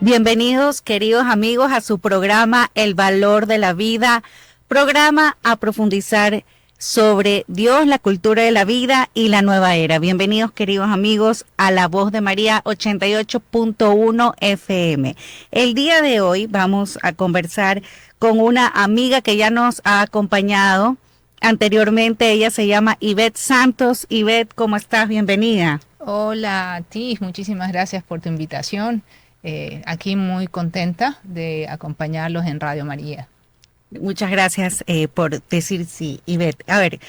Bienvenidos, queridos amigos, a su programa El Valor de la Vida, programa a profundizar sobre Dios, la cultura de la vida y la nueva era. Bienvenidos, queridos amigos, a La Voz de María 88.1 FM. El día de hoy vamos a conversar con una amiga que ya nos ha acompañado anteriormente. Ella se llama Ivette Santos. Ivette, ¿cómo estás? Bienvenida. Hola, Tis, muchísimas gracias por tu invitación. Aquí muy contenta de acompañarlos en Radio María. Muchas gracias por decir sí, Ivette. A ver,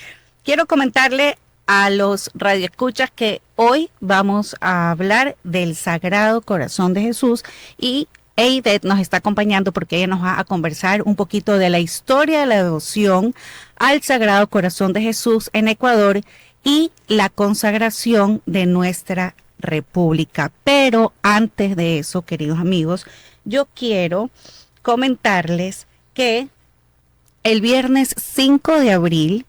quiero comentarle a los radioescuchas que hoy vamos a hablar del Sagrado Corazón de Jesús y Ivette nos está acompañando porque ella nos va a conversar un poquito de la historia de la devoción al Sagrado Corazón de Jesús en Ecuador y la consagración de nuestra República. Pero antes de eso, queridos amigos, yo quiero comentarles que el viernes 5 de abril,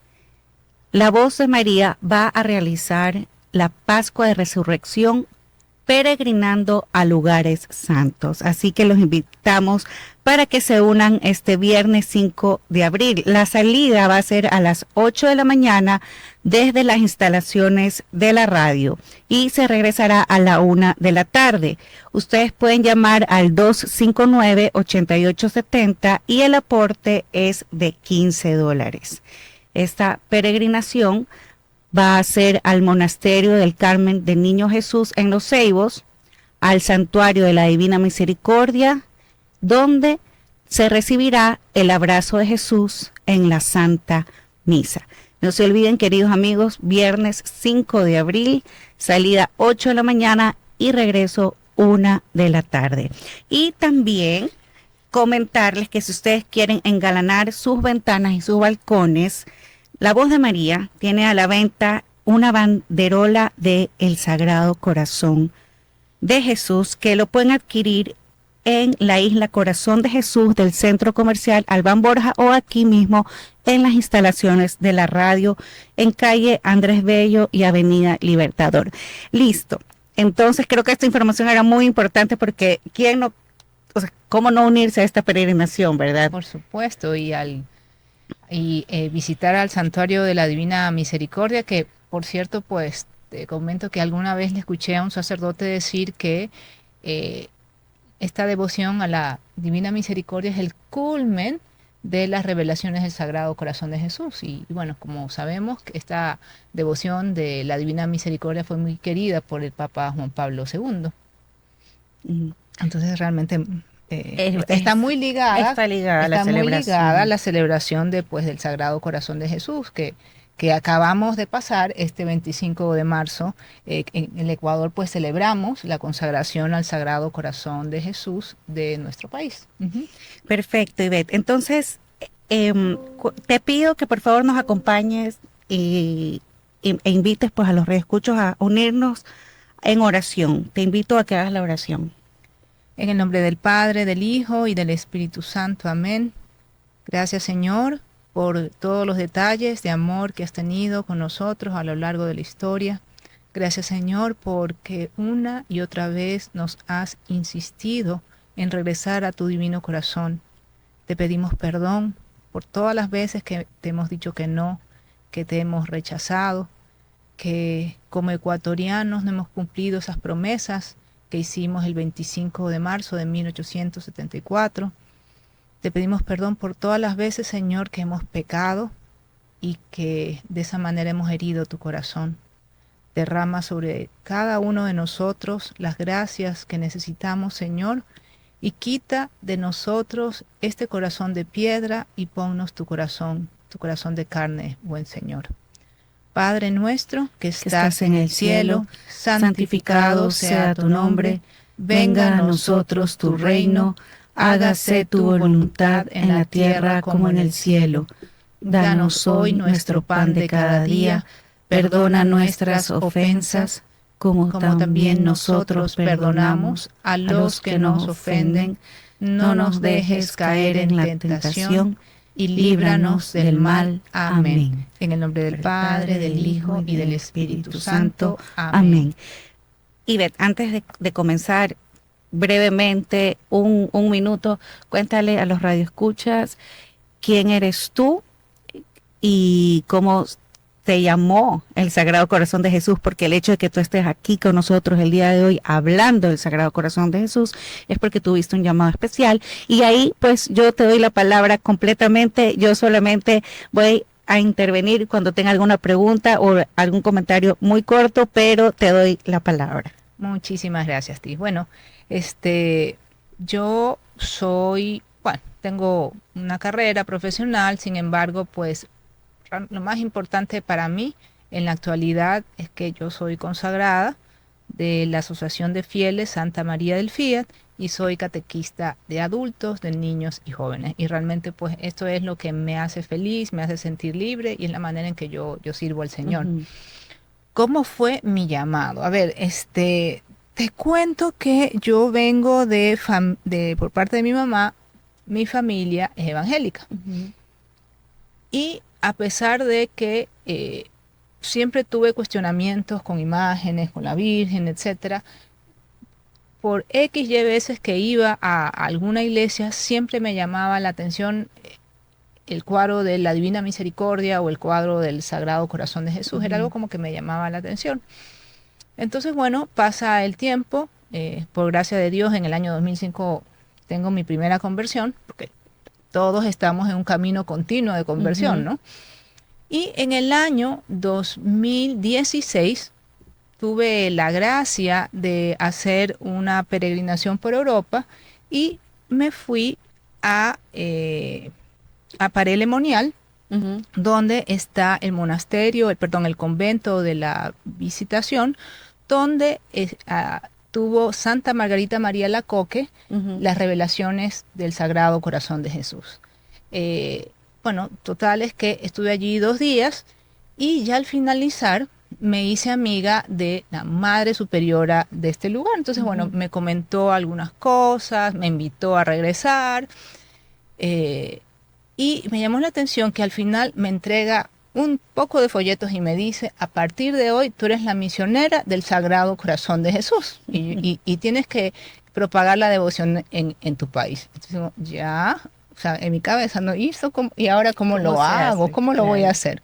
La Voz de María va a realizar la Pascua de Resurrección peregrinando a lugares santos. Así que los invitamos para que se unan este viernes 5 de abril. La salida va a ser a las 8 de la mañana desde las instalaciones de la radio y se regresará a la 1 de la tarde. Ustedes pueden llamar al 259-8870 y el aporte es de $15. Esta peregrinación va a ser al Monasterio del Carmen del Niño Jesús en Los Ceibos, al Santuario de la Divina Misericordia, donde se recibirá el abrazo de Jesús en la Santa Misa. No se olviden, queridos amigos, viernes 5 de abril, salida 8 de la mañana y regreso 1 de la tarde. Y también comentarles que si ustedes quieren engalanar sus ventanas y sus balcones, La Voz de María tiene a la venta una banderola de El Sagrado Corazón de Jesús que lo pueden adquirir en la isla Corazón de Jesús del Centro Comercial Albán Borja o aquí mismo en las instalaciones de la radio en calle Andrés Bello y avenida Libertador. Listo. Entonces creo que esta información era muy importante porque ¿cómo no unirse a esta peregrinación, verdad? Por supuesto, visitar al Santuario de la Divina Misericordia, que por cierto, pues te comento que alguna vez le escuché a un sacerdote decir que esta devoción a la Divina Misericordia es el culmen de las revelaciones del Sagrado Corazón de Jesús. Y bueno, como sabemos, esta devoción de la Divina Misericordia fue muy querida por el Papa Juan Pablo II. Entonces realmente está muy ligada, a la celebración del Sagrado Corazón de Jesús, que acabamos de pasar este 25 de marzo. En el Ecuador pues celebramos la consagración al Sagrado Corazón de Jesús de nuestro país. Perfecto, Ivette. Entonces, te pido que por favor nos acompañes e invites pues a los radioescuchos a unirnos en oración. Te invito a que hagas la oración. En el nombre del Padre, del Hijo y del Espíritu Santo. Amén. Gracias, Señor, por todos los detalles de amor que has tenido con nosotros a lo largo de la historia. Gracias, Señor, porque una y otra vez nos has insistido en regresar a tu divino corazón. Te pedimos perdón por todas las veces que te hemos dicho que no, que te hemos rechazado, que como ecuatorianos no hemos cumplido esas promesas que hicimos el 25 de marzo de 1874. Te pedimos perdón por todas las veces, Señor, que hemos pecado y que de esa manera hemos herido tu corazón. Derrama sobre cada uno de nosotros las gracias que necesitamos, Señor, y quita de nosotros este corazón de piedra y ponnos tu corazón de carne, buen Señor. Padre nuestro que estás en el cielo, santificado sea tu nombre, venga a nosotros tu reino, hágase tu voluntad en la tierra como en el cielo. Danos hoy nuestro pan de cada día, perdona nuestras ofensas, como también nosotros perdonamos a los que nos ofenden. No nos dejes caer en la tentación y líbranos del mal. Amén. En el nombre del Padre, del Hijo y del Espíritu Santo. Amén. Ivette, antes de comenzar, brevemente, un minuto, cuéntale a los radioescuchas quién eres tú y cómo te llamó el Sagrado Corazón de Jesús, porque el hecho de que tú estés aquí con nosotros el día de hoy hablando del Sagrado Corazón de Jesús es porque tuviste un llamado especial. Y ahí pues yo te doy la palabra completamente, yo solamente voy a intervenir cuando tenga alguna pregunta o algún comentario muy corto, pero te doy la palabra. Muchísimas gracias, Tis. Bueno, yo soy, bueno, tengo una carrera profesional, sin embargo, pues lo más importante para mí en la actualidad es que yo soy consagrada de la Asociación de Fieles Santa María del Fiat y soy catequista de adultos, de niños y jóvenes. Y realmente pues esto es lo que me hace feliz, me hace sentir libre y es la manera en que yo sirvo al Señor. ¿Cómo fue mi llamado? A ver, te cuento que yo vengo por parte de mi mamá, mi familia es evangélica. Y a pesar de que siempre tuve cuestionamientos con imágenes, con la Virgen, etcétera, por X y veces que iba a alguna iglesia, siempre me llamaba la atención el cuadro de la Divina Misericordia o el cuadro del Sagrado Corazón de Jesús. Era algo como que me llamaba la atención. Entonces, bueno, pasa el tiempo. Por gracia de Dios, en el año 2005 tengo mi primera conversión, porque todos estamos en un camino continuo de conversión, ¿no? Y en el año 2016 tuve la gracia de hacer una peregrinación por Europa y me fui a Paray-le-Monial, donde está el monasterio, el convento de la Visitación, donde tuvo Santa Margarita María Alacoque las revelaciones del Sagrado Corazón de Jesús. Bueno, total es que estuve allí 2 días y ya al finalizar me hice amiga de la Madre Superiora de este lugar. Entonces, bueno, me comentó algunas cosas, me invitó a regresar y me llamó la atención que al final me entrega un poco de folletos y me dice: a partir de hoy tú eres la misionera del Sagrado Corazón de Jesús y tienes que propagar la devoción en tu país. Entonces digo, ya, o sea, en mi cabeza no hizo, y ahora cómo lo hago, cómo lo voy a hacer.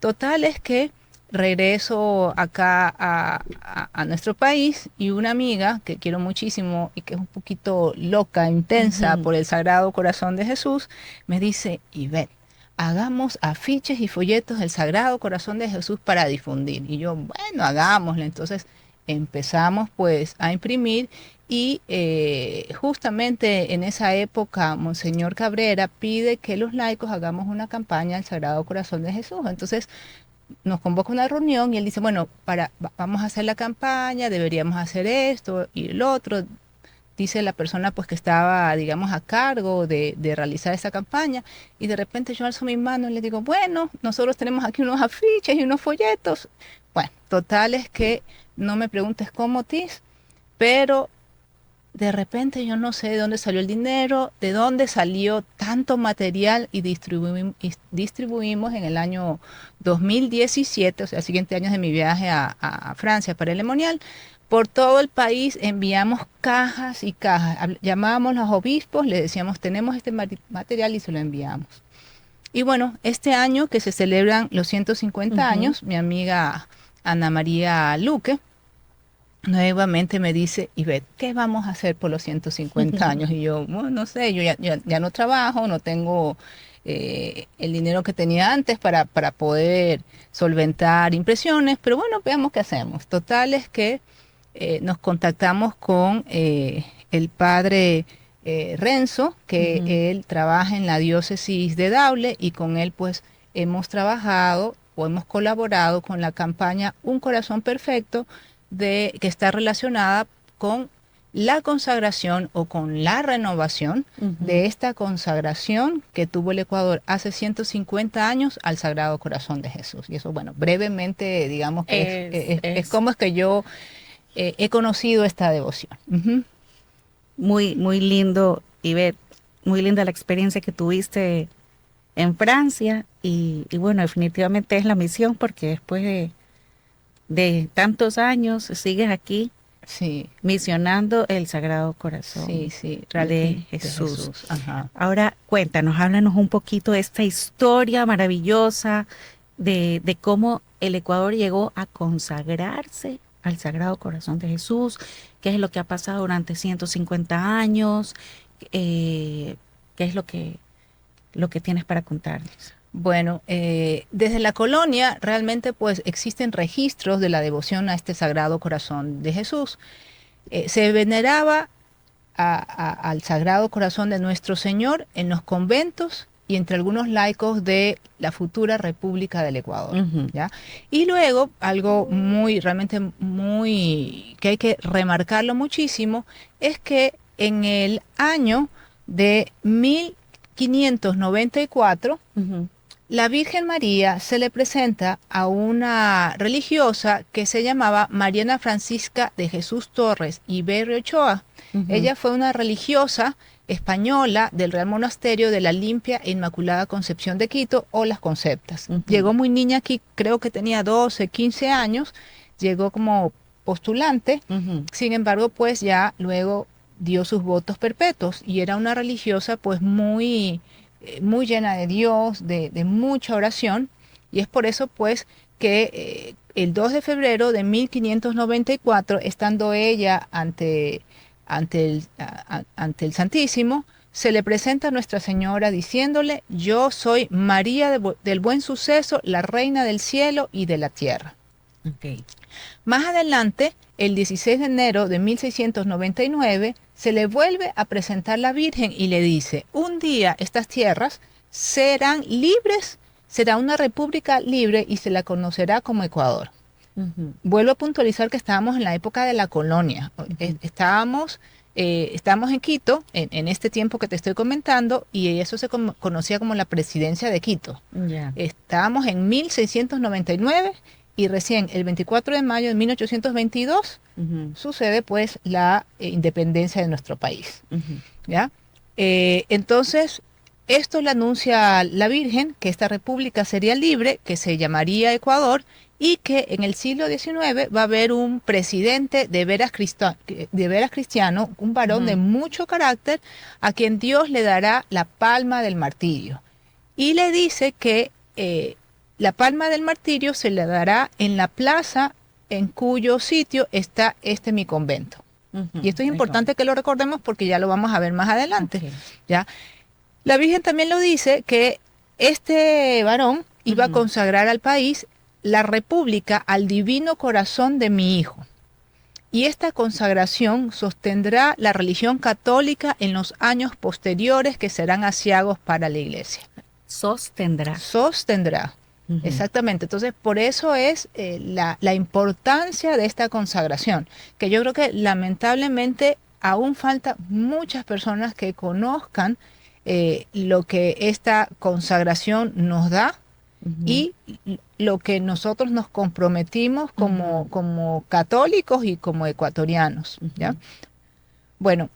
Total es que regreso acá a nuestro país y una amiga que quiero muchísimo y que es un poquito loca, intensa por el Sagrado Corazón de Jesús, me dice: Ivette, hagamos afiches y folletos del Sagrado Corazón de Jesús para difundir. Y yo, bueno, hagámosle. Entonces empezamos pues a imprimir y justamente en esa época Monseñor Cabrera pide que los laicos hagamos una campaña al Sagrado Corazón de Jesús. Entonces nos convoca una reunión y él dice: bueno, vamos a hacer la campaña, deberíamos hacer esto y el otro. Dice la persona pues que estaba, digamos, a cargo de realizar esa campaña, y de repente yo alzo mi mano y le digo: bueno, nosotros tenemos aquí unos afiches y unos folletos. Bueno, total es que no me preguntes cómo, Tis, pero de repente yo no sé de dónde salió el dinero, de dónde salió tanto material, y distribuimos en el año 2017, o sea, el siguiente año de mi viaje a Francia para el Paray-le-Monial. Por todo el país enviamos cajas y cajas. Llamábamos a los obispos, les decíamos: tenemos este material, y se lo enviamos. Y bueno, este año que se celebran los 150 años, mi amiga Ana María Luque nuevamente me dice: Ivette, ¿qué vamos a hacer por los 150 años? Y yo, bueno, no sé, yo ya no trabajo, no tengo el dinero que tenía antes para poder solventar impresiones, pero bueno, veamos qué hacemos. Total es que nos contactamos con el padre Renzo, que él trabaja en la diócesis de Daule, y con él pues hemos trabajado o hemos colaborado con la campaña Un Corazón Perfecto, que está relacionada con la consagración o con la renovación de esta consagración que tuvo el Ecuador hace 150 años al Sagrado Corazón de Jesús. Y eso, bueno, brevemente, digamos que es como es que yo he conocido esta devoción. Muy, muy lindo, Ivette, muy linda la experiencia que tuviste en Francia y bueno, definitivamente es la misión, porque después de tantos años sigues aquí Sí, misionando el Sagrado Corazón sí, de realmente Jesús. Ajá. Ahora cuéntanos, háblanos un poquito de esta historia maravillosa de cómo el Ecuador llegó a consagrarse al Sagrado Corazón de Jesús, qué es lo que ha pasado durante 150 años, qué es lo que tienes para contarnos. Bueno, desde la colonia realmente pues existen registros de la devoción a este Sagrado Corazón de Jesús. Se veneraba al Sagrado Corazón de Nuestro Señor en los conventos y entre algunos laicos de la futura República del Ecuador. Ujú. ¿Ya? Y luego, algo muy, realmente muy, que hay que remarcarlo muchísimo, es que en el año de 1594, Ujú. la Virgen María se le presenta a una religiosa que se llamaba Mariana Francisca de Jesús Torres y Berrio Ochoa. Ujú. Ella fue una religiosa española del Real Monasterio de la Limpia e Inmaculada Concepción de Quito, o las Conceptas. Ujú. Llegó muy niña aquí, creo que tenía 12, 15 años, llegó como postulante. Ujú. Sin embargo, pues ya luego dio sus votos perpetuos y era una religiosa pues muy llena de Dios, de mucha oración, y es por eso pues que el 2 de febrero de 1594, estando ella ante el Santísimo, se le presenta a Nuestra Señora diciéndole: yo soy María del Buen Suceso, la Reina del cielo y de la tierra. Ok. Más adelante, el 16 de enero de 1699, se le vuelve a presentar la Virgen y le dice: un día estas tierras serán libres, será una república libre y se la conocerá como Ecuador. Ujú. Vuelvo a puntualizar que estábamos en la época de la colonia. Estábamos en Quito, en este tiempo que te estoy comentando, y eso se conocía como la presidencia de Quito. Ya. Estábamos en 1699 y recién el 24 de mayo de 1822 Ujú. sucede pues la independencia de nuestro país. Ujú. ¿Ya? Entonces, esto le anuncia a la Virgen que esta república sería libre, que se llamaría Ecuador, y que en el siglo XIX va a haber un presidente de veras cristiano, un varón de Ujú. mucho carácter, a quien Dios le dará la palma del martirio. Y le dice que la palma del martirio se le dará en la plaza en cuyo sitio está mi convento. Ujú. Y esto es importante que lo recordemos porque ya lo vamos a ver más adelante. Ok. ¿Ya? La Virgen también lo dice que este varón iba a Ujú. consagrar al país la república al divino corazón de mi hijo. Y esta consagración sostendrá la religión católica en los años posteriores, que serán aciagos para la iglesia. Sostendrá. Sostendrá. Ujú. Exactamente. Entonces, por eso es la importancia de esta consagración, que yo creo que lamentablemente aún falta muchas personas que conozcan lo que esta consagración nos da Ujú. y lo que nosotros nos comprometimos Ujú. como católicos y como ecuatorianos. ¿Ya? Ujú. Bueno,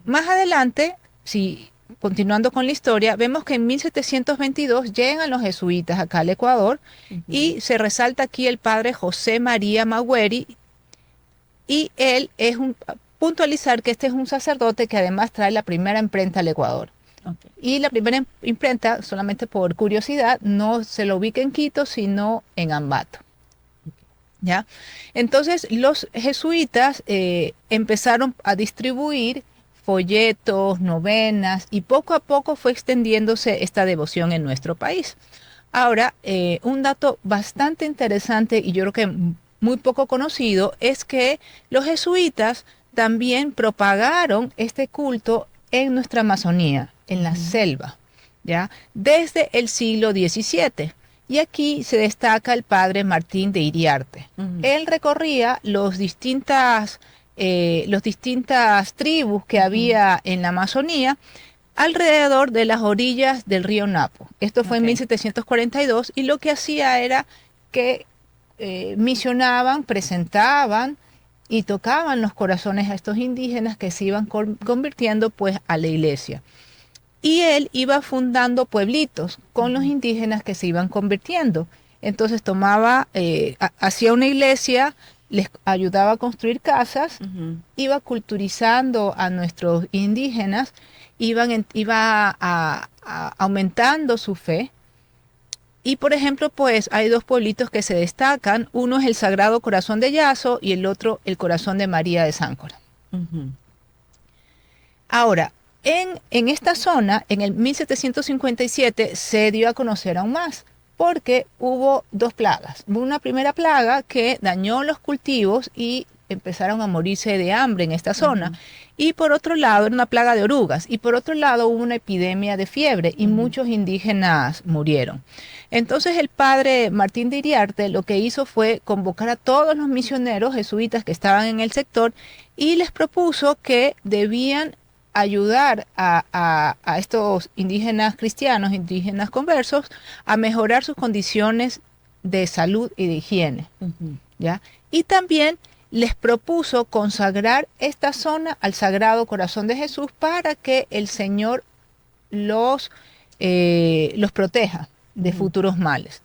más adelante, si continuando con la historia, vemos que en 1722 llegan los jesuitas acá al Ecuador Ujú. y se resalta aquí el padre José María Magueri, y él es puntualizar que este es un sacerdote que además trae la primera imprenta al Ecuador. Ok. Y la primera imprenta, solamente por curiosidad, no se lo ubica en Quito, sino en Ambato. ¿Ya? Entonces los jesuitas empezaron a distribuir folletos, novenas, y poco a poco fue extendiéndose esta devoción en nuestro país. Ahora, un dato bastante interesante y yo creo que muy poco conocido es que los jesuitas también propagaron este culto en nuestra Amazonía, en la Ujú. selva, ¿ya? Desde el siglo XVII. Y aquí se destaca el padre Martín de Iriarte. Ujú. Él recorría las distintas tribus que Ujú. había en la Amazonía alrededor de las orillas del río Napo. Esto fue en Ok. 1742 y lo que hacía era que misionaban, presentaban y tocaban los corazones a estos indígenas que se iban convirtiendo pues a la iglesia. Y él iba fundando pueblitos con los Ujú. indígenas que se iban convirtiendo. Entonces hacía una iglesia les ayudaba a construir casas, Ujú. iba culturizando a nuestros indígenas, aumentando su fe. Y por ejemplo, pues hay dos pueblitos que se destacan. Uno es el Sagrado Corazón de Yazo y el otro el Corazón de María de Sáncora. Ujú. Ahora, en esta zona, en el 1757, se dio a conocer aún más, porque hubo dos plagas. Hubo una primera plaga que dañó los cultivos y empezaron a morirse de hambre en esta zona. Ujú. Y por otro lado, era una plaga de orugas. Y por otro lado, hubo una epidemia de fiebre y Ujú. muchos indígenas murieron. Entonces el padre Martín de Iriarte lo que hizo fue convocar a todos los misioneros jesuitas que estaban en el sector y les propuso que debían ayudar a estos indígenas cristianos, indígenas conversos, a mejorar sus condiciones de salud y de higiene, Ujú. ¿ya? Y también les propuso consagrar esta zona al Sagrado Corazón de Jesús para que el Señor los proteja de Ujú. futuros males.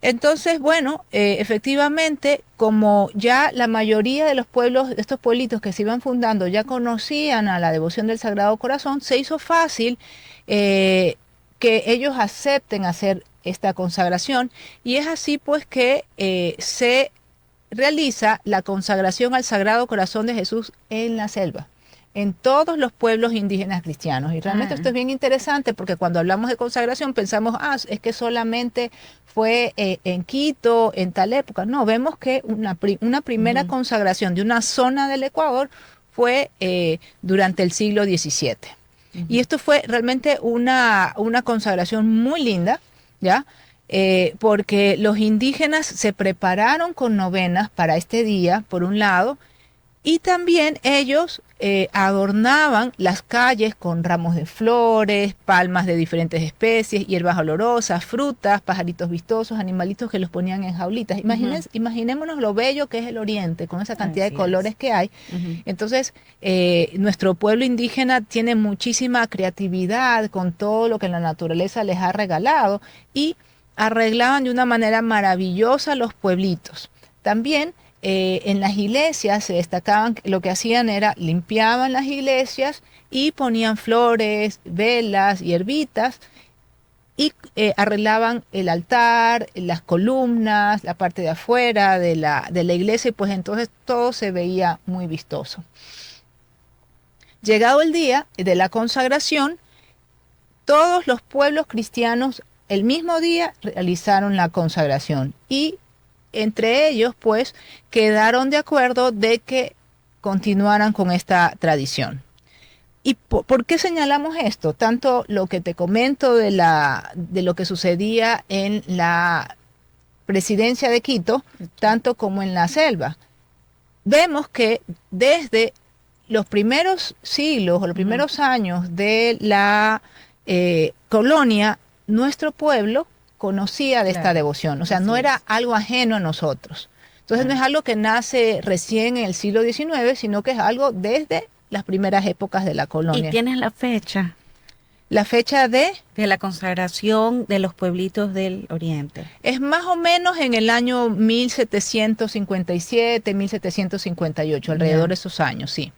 Entonces, bueno, efectivamente, como ya la mayoría de los pueblos, de estos pueblitos que se iban fundando, ya conocían a la devoción del Sagrado Corazón, se hizo fácil que ellos acepten hacer esta consagración y es así pues que se realiza la consagración al Sagrado Corazón de Jesús en la selva, en todos los pueblos indígenas cristianos. Y realmente Ah. esto es bien interesante porque cuando hablamos de consagración pensamos, es que solamente fue en Quito, en tal época. No, vemos que una primera Ujú. consagración de una zona del Ecuador fue durante el siglo XVII. Y Ujú. esto fue realmente una consagración muy linda, ¿ya? Porque los indígenas se prepararon con novenas para este día, por un lado, y también ellos adornaban las calles con ramos de flores, palmas de diferentes especies, hierbas olorosas, frutas, pajaritos vistosos, animalitos que los ponían en jaulitas. Ujú. Imaginémonos lo bello que es el oriente, con esa cantidad de Así es. colores que hay. Ujú. Entonces, nuestro pueblo indígena tiene muchísima creatividad con todo lo que la naturaleza les ha regalado y arreglaban de una manera maravillosa los pueblitos. También en las iglesias se destacaban, lo que hacían era limpiaban las iglesias y ponían flores, velas, hierbitas y arreglaban el altar, las columnas, la parte de afuera de la iglesia y pues entonces todo se veía muy vistoso. Llegado el día de la consagración, todos los pueblos cristianos el mismo día realizaron la consagración y entre ellos pues quedaron de acuerdo de que continuaran con esta tradición. ¿Y por qué señalamos esto? Tanto lo que te comento de lo que sucedía en la presidencia de Quito, tanto como en la selva. Vemos que desde los primeros siglos o los Ujú. primeros años de la colonia, nuestro pueblo conocía de esta Claro. devoción, o sea, Así no era es. algo ajeno a nosotros. Entonces no es Ah. algo que nace recién en el siglo XIX, sino que es algo desde las primeras épocas de la Y colonia. tienes la fecha La fecha de la consagración de los pueblitos del oriente. es más o menos en el año 1757, 1758, alrededor Ya. de esos años, sí.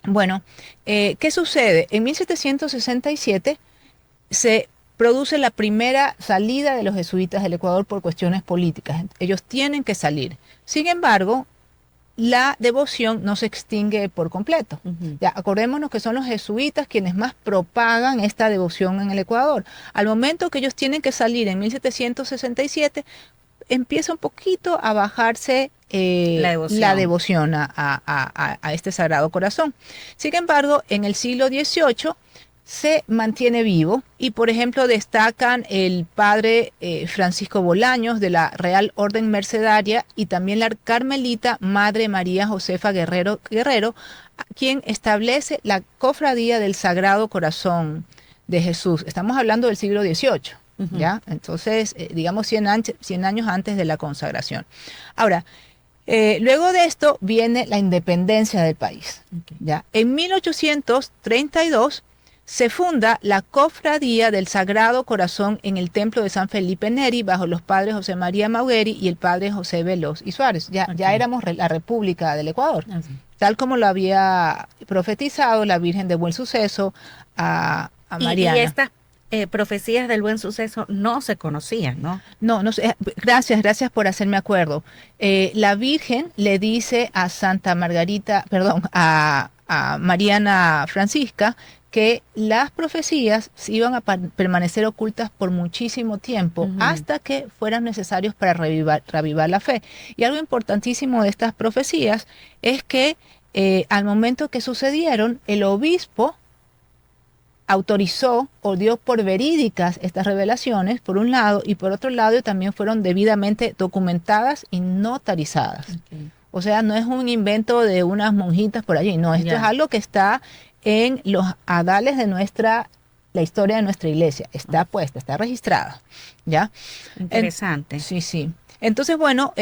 Bueno, ¿qué sucede? En 1767 se produce la primera salida de los jesuitas del Ecuador por cuestiones políticas. Ellos tienen que salir. Sin embargo, la devoción no se extingue por completo. Ujú. Ya, acordémonos que son los jesuitas quienes más propagan esta devoción en el Ecuador. Al momento que ellos tienen que salir en 1767, empieza un poquito a bajarse La la devoción. devoción a este Sagrado Corazón. Sin embargo, en el siglo XVIII se mantiene vivo y, por ejemplo, destacan el padre Francisco Bolaños de la Real Orden Mercedaria y también la carmelita Madre María Josefa Guerrero, quien establece la cofradía del Sagrado Corazón de Jesús. Estamos hablando del siglo XVIII. Ujú. ¿Ya? Entonces, digamos 100 años antes de la consagración. Ahora, luego de esto viene la independencia del país. Ok. ¿Ya? En 1832 se funda la Cofradía del Sagrado Corazón en el Templo de San Felipe Neri bajo los padres José María Maugueri y el padre José Veloz y Suárez. Ya éramos la República del Ecuador, tal como lo había profetizado la Virgen de Buen Suceso a Mariana. Y estas profecías del Buen Suceso no se conocían, ¿no? No sé. Gracias por hacerme acuerdo. La Virgen le dice a Santa Margarita, perdón, a Mariana Francisca, que las profecías iban a permanecer ocultas por muchísimo tiempo hasta que fueran necesarios para reavivar la fe. Y algo importantísimo de estas profecías es que al momento que sucedieron, el obispo autorizó o dio por verídicas estas revelaciones, por un lado, y por otro lado también fueron debidamente documentadas y notarizadas. O sea, no es un invento de unas monjitas por allí, no, esto es algo que está en los adales de la historia de nuestra iglesia, está puesta, está registrada, ¿ya? Interesante. Sí. Entonces, bueno,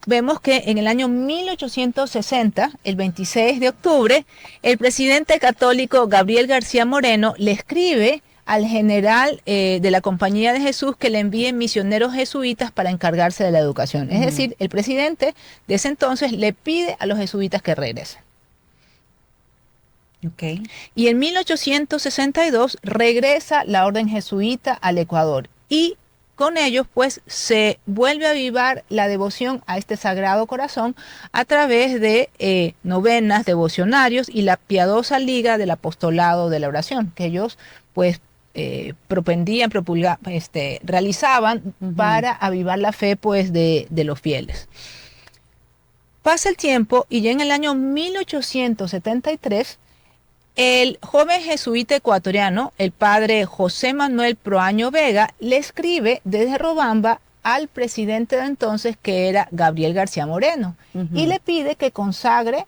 vemos que en el año 1860, el 26 de octubre, el presidente católico Gabriel García Moreno le escribe al general de la Compañía de Jesús que le envíen misioneros jesuitas para encargarse de la educación. Es decir, el presidente de ese entonces le pide a los jesuitas que regresen. Okay. Y en 1862 regresa la orden jesuita al Ecuador y con ellos pues se vuelve a avivar la devoción a este Sagrado Corazón a través de novenas, devocionarios y la piadosa liga del apostolado de la oración que ellos pues realizaban para avivar la fe pues de los fieles. Pasa el tiempo y ya en el año 1873 el joven jesuita ecuatoriano, el padre José Manuel Proaño Vega, le escribe desde Robamba al presidente de entonces, que era Gabriel García Moreno, y le pide que consagre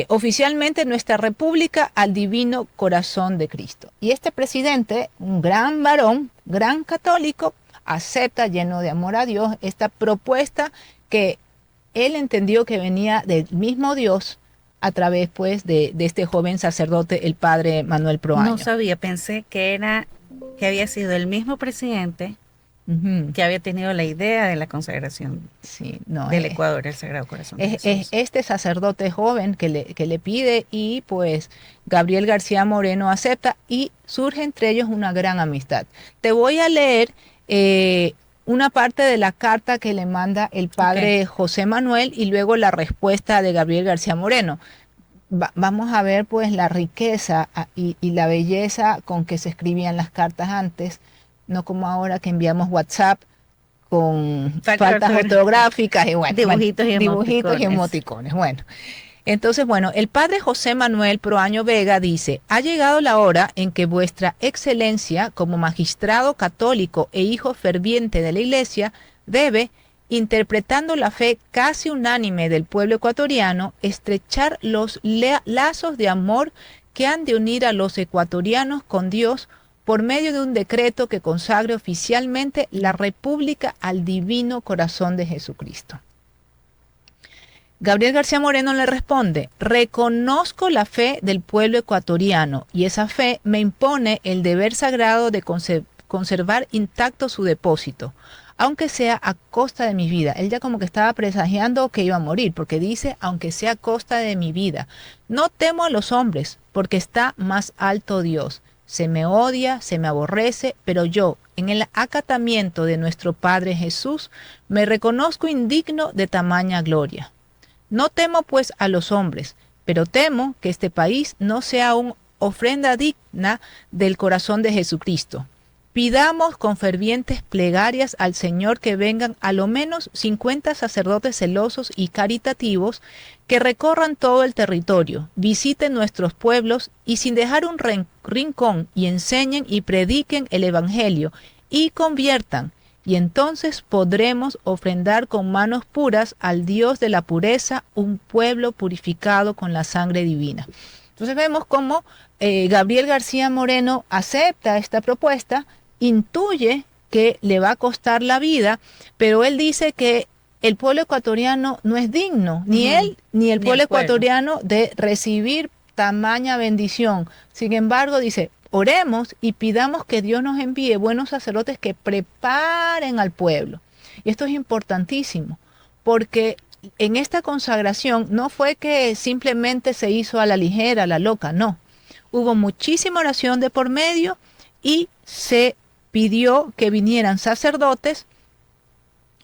oficialmente nuestra república al Divino Corazón de Cristo. Y este presidente, un gran varón, gran católico, acepta, lleno de amor a Dios, esta propuesta que él entendió que venía del mismo Dios, a través pues de este joven sacerdote, el padre Manuel Proaño. No sabía, pensé que había sido el mismo presidente que había tenido la idea de la consagración del Ecuador, el Sagrado Corazón de Jesús. Es este sacerdote joven que le pide y pues Gabriel García Moreno acepta y surge entre ellos una gran amistad. Te voy a leer una parte de la carta que le manda el padre José Manuel y luego la respuesta de Gabriel García Moreno. Vamos a ver pues la riqueza y la belleza con que se escribían las cartas antes, no como ahora que enviamos WhatsApp con faltas ortográficas y bueno, dibujitos y emoticones. Bueno. Entonces, bueno, el padre José Manuel Proaño Vega dice: ha llegado la hora en que vuestra excelencia, como magistrado católico e hijo ferviente de la iglesia, debe, interpretando la fe casi unánime del pueblo ecuatoriano, estrechar los lazos de amor que han de unir a los ecuatorianos con Dios por medio de un decreto que consagre oficialmente la república al Divino Corazón de Jesucristo. Gabriel García Moreno le responde: reconozco la fe del pueblo ecuatoriano y esa fe me impone el deber sagrado de conservar intacto su depósito, aunque sea a costa de mi vida. Él ya como que estaba presagiando que iba a morir, porque dice, aunque sea a costa de mi vida. No temo a los hombres, porque está más alto Dios. Se me odia, se me aborrece, pero yo, en el acatamiento de nuestro Padre Jesús, me reconozco indigno de tamaña gloria. No temo pues a los hombres, pero temo que este país no sea una ofrenda digna del corazón de Jesucristo. Pidamos con fervientes plegarias al Señor que vengan a lo menos 50 sacerdotes celosos y caritativos que recorran todo el territorio, visiten nuestros pueblos y sin dejar un rincón y enseñen y prediquen el Evangelio y conviertan. Y entonces podremos ofrendar con manos puras al Dios de la pureza un pueblo purificado con la sangre divina. Entonces vemos cómo Gabriel García Moreno acepta esta propuesta, intuye que le va a costar la vida, pero él dice que el pueblo ecuatoriano no es digno, ni él ni el pueblo ecuatoriano, de recibir tamaña bendición. Sin embargo, dice, oremos y pidamos que Dios nos envíe buenos sacerdotes que preparen al pueblo. Y esto es importantísimo, porque en esta consagración no fue que simplemente se hizo a la ligera, a la loca, no. Hubo muchísima oración de por medio y se pidió que vinieran sacerdotes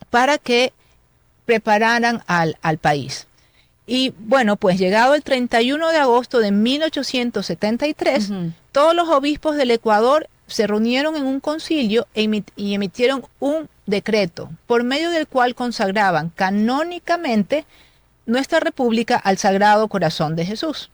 para que prepararan al país. Y bueno, pues llegado el 31 de agosto de 1873, todos los obispos del Ecuador se reunieron en un concilio y emitieron un decreto por medio del cual consagraban canónicamente nuestra república al Sagrado Corazón de Jesús.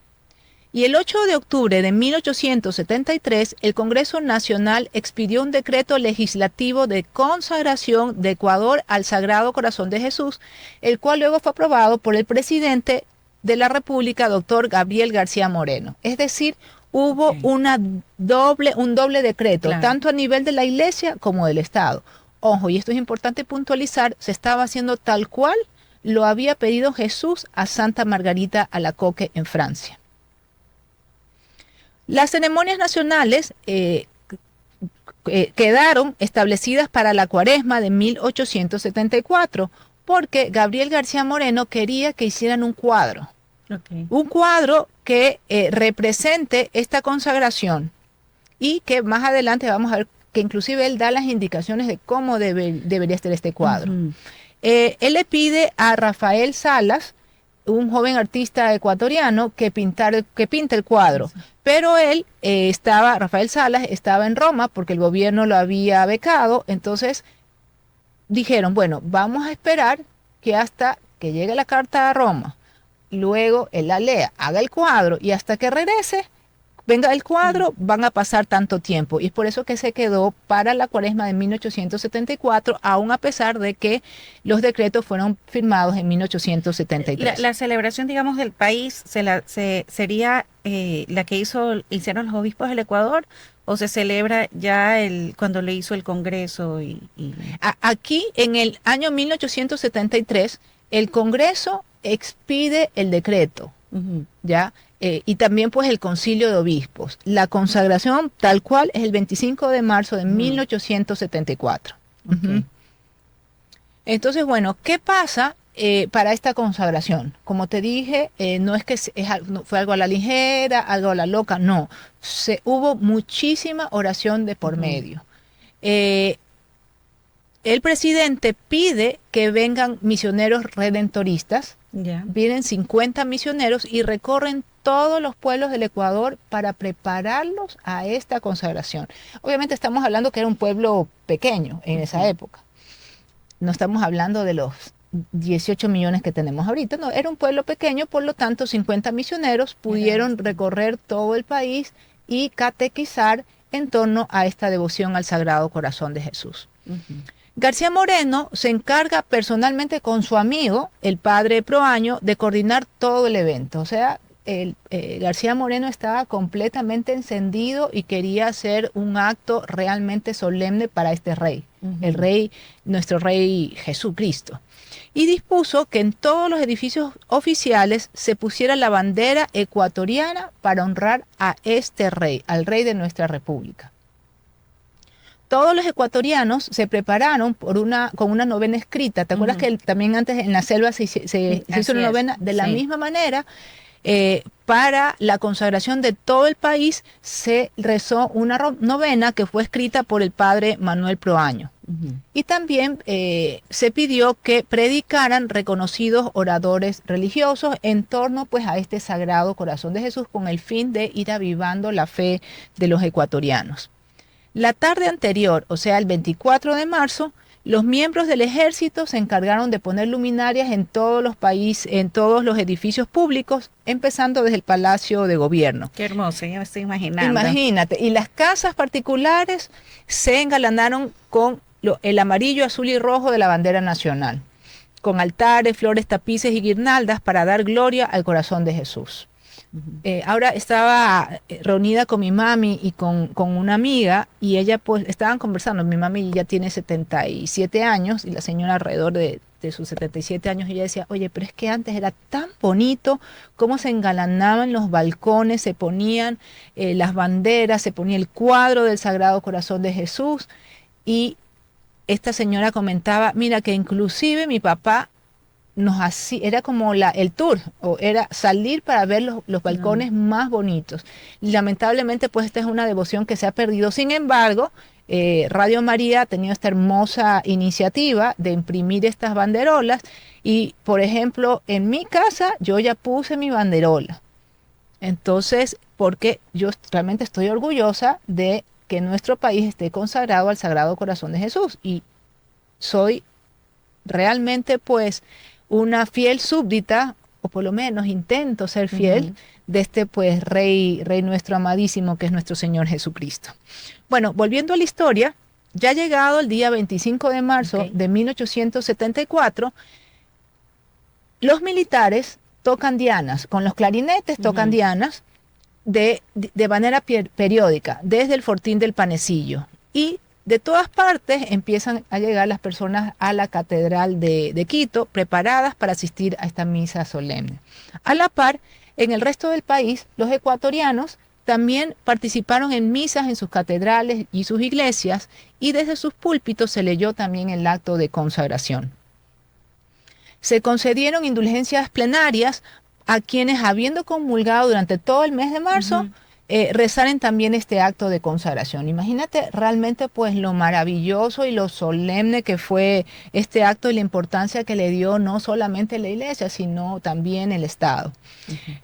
Y el 8 de octubre de 1873, el Congreso Nacional expidió un decreto legislativo de consagración de Ecuador al Sagrado Corazón de Jesús, el cual luego fue aprobado por el presidente de la República, doctor Gabriel García Moreno. Es decir, hubo un doble decreto, claro, tanto a nivel de la Iglesia como del Estado. Ojo, y esto es importante puntualizar, se estaba haciendo tal cual lo había pedido Jesús a Santa Margarita Alacoque en Francia. Las ceremonias nacionales quedaron establecidas para la Cuaresma de 1874, porque Gabriel García Moreno quería que hicieran un cuadro. Un cuadro que represente esta consagración y que más adelante vamos a ver que inclusive él da las indicaciones de cómo debería ser este cuadro. Él le pide a Rafael Salas, un joven artista ecuatoriano, que pinte el cuadro. Pero Rafael Salas estaba en Roma porque el gobierno lo había becado, entonces dijeron, bueno, vamos a esperar que hasta que llegue la carta a Roma, luego él la lea, haga el cuadro y hasta que regrese, venga el cuadro, van a pasar tanto tiempo. Y es por eso que se quedó para la Cuaresma de 1874, aún a pesar de que los decretos fueron firmados en 1873. La celebración, digamos, del país sería la que hicieron los obispos del Ecuador, o se celebra ya cuando le hizo el Congreso. Aquí, en el año 1873, el Congreso expide el decreto, ¿ya? Y también pues el concilio de obispos. La consagración tal cual es el 25 de marzo de 1874. Entonces, bueno, ¿qué pasa para esta consagración? Como te dije, no es que fue algo a la ligera, algo a la loca, no. Hubo muchísima oración de por medio. El presidente pide que vengan misioneros redentoristas. Vienen 50 misioneros y recorren todos los pueblos del Ecuador para prepararlos a esta consagración. Obviamente estamos hablando que era un pueblo pequeño en esa época. No estamos hablando de los 18 millones que tenemos ahorita, no, era un pueblo pequeño, por lo tanto 50 misioneros pudieron recorrer todo el país y catequizar en torno a esta devoción al Sagrado Corazón de Jesús. García Moreno se encarga personalmente con su amigo, el padre Proaño, de coordinar todo el evento. O sea, García Moreno estaba completamente encendido y quería hacer un acto realmente solemne para este rey, el rey, nuestro rey Jesucristo. Y dispuso que en todos los edificios oficiales se pusiera la bandera ecuatoriana para honrar a este rey, al rey de nuestra república. Todos los ecuatorianos se prepararon con una novena escrita. ¿Te acuerdas que también antes en la selva se hizo una novena? De la misma manera, para la consagración de todo el país se rezó una novena que fue escrita por el padre Manuel Proaño. Y también se pidió que predicaran reconocidos oradores religiosos en torno pues a este Sagrado Corazón de Jesús, con el fin de ir avivando la fe de los ecuatorianos. La tarde anterior, o sea el 24 de marzo, los miembros del ejército se encargaron de poner luminarias en todos los edificios públicos, empezando desde el Palacio de Gobierno. Qué hermoso, ya me estoy imaginando. Imagínate, y las casas particulares se engalanaron con el amarillo, azul y rojo de la bandera nacional, con altares, flores, tapices y guirnaldas para dar gloria al corazón de Jesús. Ahora estaba reunida con mi mami y con una amiga, y ella pues estaban conversando. Mi mami ya tiene 77 años y la señora alrededor de sus 77 años, y ella decía, oye, pero es que antes era tan bonito cómo se engalanaban los balcones, se ponían las banderas, se ponía el cuadro del Sagrado Corazón de Jesús. Y esta señora comentaba, mira, que inclusive mi papá nos hacía, era como el tour, o era salir para ver los balcones más bonitos. Y lamentablemente, pues esta es una devoción que se ha perdido. Sin embargo, Radio María ha tenido esta hermosa iniciativa de imprimir estas banderolas, y, por ejemplo, en mi casa yo ya puse mi banderola. Entonces, porque yo realmente estoy orgullosa de que nuestro país esté consagrado al Sagrado Corazón de Jesús, y soy realmente pues una fiel súbdita, o por lo menos intento ser fiel, de este pues rey nuestro amadísimo, que es nuestro Señor Jesucristo. Bueno, volviendo a la historia, ya llegado el día 25 de marzo de 1874, los militares tocan dianas, con los clarinetes tocan dianas de manera periódica, desde el Fortín del Panecillo, y de todas partes empiezan a llegar las personas a la Catedral de Quito, preparadas para asistir a esta misa solemne. A la par, en el resto del país, los ecuatorianos también participaron en misas en sus catedrales y sus iglesias, y desde sus púlpitos se leyó también el acto de consagración. Se concedieron indulgencias plenarias a quienes, habiendo comulgado durante todo el mes de marzo, rezaren también este acto de consagración. Imagínate realmente pues lo maravilloso y lo solemne que fue este acto, y la importancia que le dio no solamente la iglesia, sino también el Estado.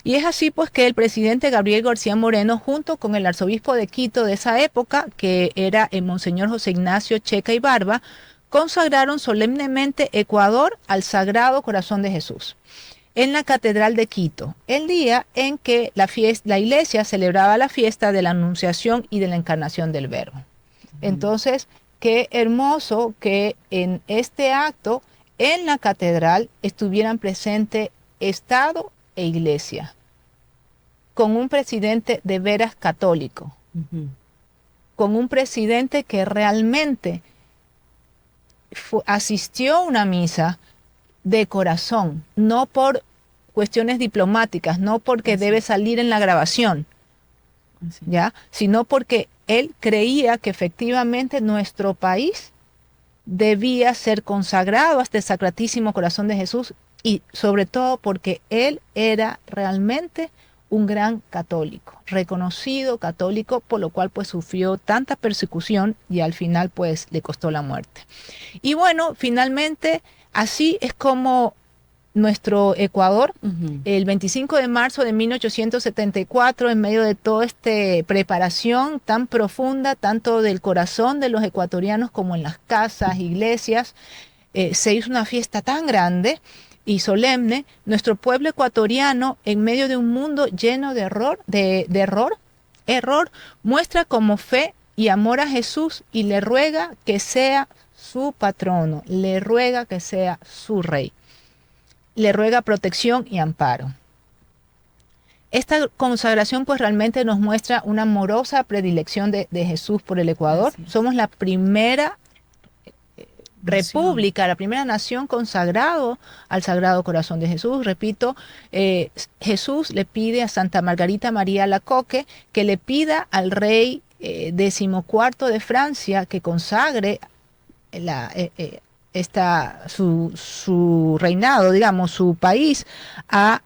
Y es así pues que el presidente Gabriel García Moreno, junto con el arzobispo de Quito de esa época, que era el monseñor José Ignacio Checa y Barba, consagraron solemnemente Ecuador al Sagrado Corazón de Jesús en la Catedral de Quito, el día en que la iglesia celebraba la fiesta de la Anunciación y de la Encarnación del Verbo. Entonces, qué hermoso que en este acto, en la catedral, estuvieran presentes Estado e Iglesia, con un presidente de veras católico, con un presidente que realmente asistió a una misa de corazón, no por cuestiones diplomáticas, no porque debe salir en la grabación, ¿ya? Sino porque él creía que efectivamente nuestro país debía ser consagrado a este Sacratísimo Corazón de Jesús, y sobre todo porque él era realmente un gran católico, reconocido católico, por lo cual pues sufrió tanta persecución y al final pues le costó la muerte. Y bueno, finalmente así es como nuestro Ecuador, el 25 de marzo de 1874, en medio de toda esta preparación tan profunda, tanto del corazón de los ecuatorianos como en las casas, iglesias, se hizo una fiesta tan grande y solemne. Nuestro pueblo ecuatoriano, en medio de un mundo lleno de error, muestra como fe y amor a Jesús, y le ruega que sea su patrono, le ruega que sea su rey, le ruega protección y amparo. Esta consagración pues realmente nos muestra una amorosa predilección de Jesús por el Ecuador. Somos la primera república, la primera nación consagrado al Sagrado Corazón de Jesús. Repito, Jesús le pide a Santa Margarita María Alacoque que le pida al rey XIV de Francia que consagre su reinado, digamos, su país a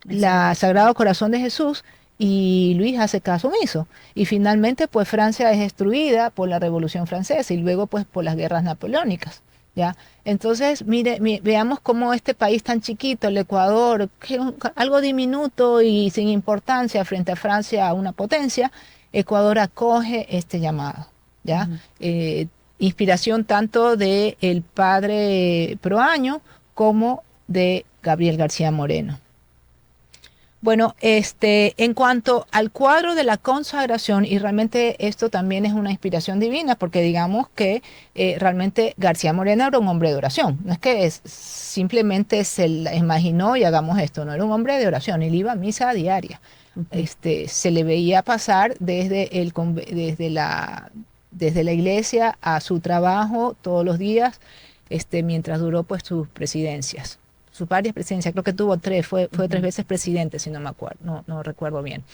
la Sagrado Corazón de Jesús, y Luis hace caso omiso. Y finalmente, pues Francia es destruida por la Revolución Francesa y luego pues por las guerras napoleónicas, ¿ya? Entonces, veamos cómo este país tan chiquito, el Ecuador, que es algo diminuto y sin importancia frente a Francia, una potencia, Ecuador acoge este llamado, ¿ya? Inspiración tanto de el padre Proaño como de Gabriel García Moreno. Bueno, en cuanto al cuadro de la consagración, y realmente esto también es una inspiración divina, porque digamos que realmente García Moreno era un hombre de oración, no es que simplemente se la imaginó y hagamos esto, no era un hombre de oración, él iba a misa a diaria. Se le veía pasar desde la iglesia a su trabajo todos los días, mientras duró pues sus presidencias. Sus varias presidencias, creo que tuvo tres, fue 3 veces presidente, si no me acuerdo, no recuerdo bien.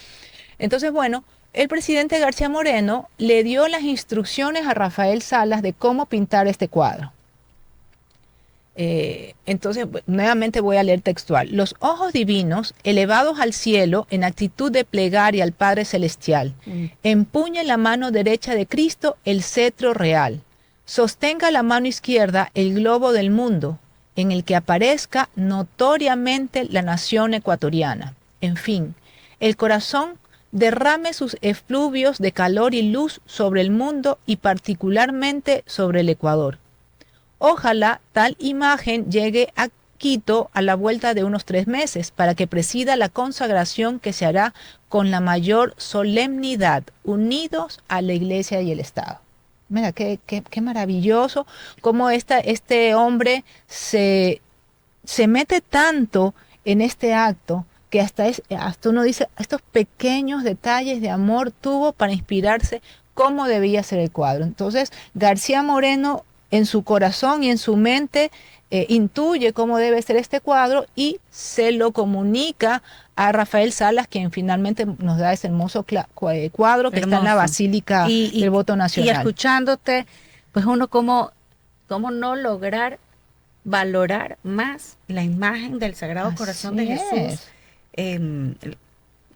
Entonces, bueno, el presidente García Moreno le dio las instrucciones a Rafael Salas de cómo pintar este cuadro. Entonces, nuevamente voy a leer textual. Los ojos divinos, elevados al cielo en actitud de plegaria al Padre Celestial, empuña en la mano derecha de Cristo el cetro real. Sostenga la mano izquierda el globo del mundo, en el que aparezca notoriamente la nación ecuatoriana. En fin, el corazón derrame sus efluvios de calor y luz sobre el mundo y particularmente sobre el Ecuador. Ojalá tal imagen llegue a Quito a la vuelta de unos 3 meses para que presida la consagración que se hará con la mayor solemnidad, unidos a la Iglesia y el Estado. Mira, qué maravilloso cómo este hombre se mete tanto en este acto que hasta uno dice, estos pequeños detalles de amor tuvo para inspirarse cómo debía ser el cuadro. Entonces, García Moreno en su corazón y en su mente intuye cómo debe ser este cuadro y se lo comunica a Rafael Salas, quien finalmente nos da ese hermoso cuadro que está en la Basílica del Voto Nacional. Y escuchándote, pues uno cómo no lograr valorar más la imagen del Sagrado Corazón de Jesús.